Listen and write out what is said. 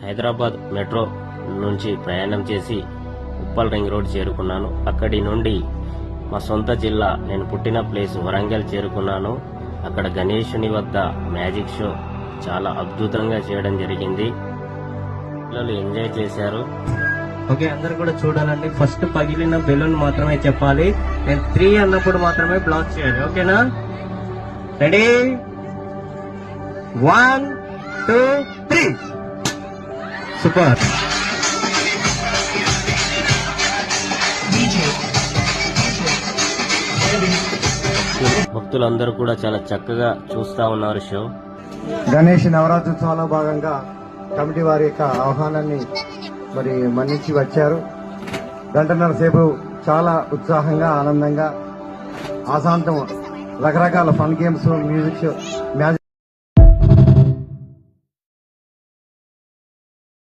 Hyderabad metro నుంచి ప్రయాణం చేసి ఉప్పల్ రింగ్ రోడ్ చేరుకున్నాను. అక్కడి నుండి మా సొంత జిల్లా, నేను పుట్టిన ప్లేస్ వరంగల్ చేరుకున్నాను. అక్కడ గణేశుని వద్ద మ్యాజిక్ షో చాలా అద్భుతంగా చేయడం జరిగింది. పిల్లలు ఎంజాయ్ చేశారు. ఓకే, అందరు కూడా చూడాలండి. ఫస్ట్ పగిలిన బెలూన్ మాత్రమే చెప్పాలి. నేను 3 అన్నప్పుడు మాత్రమే బ్లాక్ చేయాలి. ఓకేనా? రెడీ? 1 2 3. సూపర్. భక్తులందరూ కూడా చాలా చక్కగా చూస్తా ఉన్నారు షో. గణేష్ నవరాత్రోత్సవాల్లో భాగంగా కమిటీ వారి యొక్క ఆహ్వానాన్ని మరి మన్నించి వచ్చారు. గంటన్నర సేపు చాలా ఉత్సాహంగా, ఆనందంగా, ఆశాంతం రకరకాల ఫన్ గేమ్స్, మ్యూజిక్ షో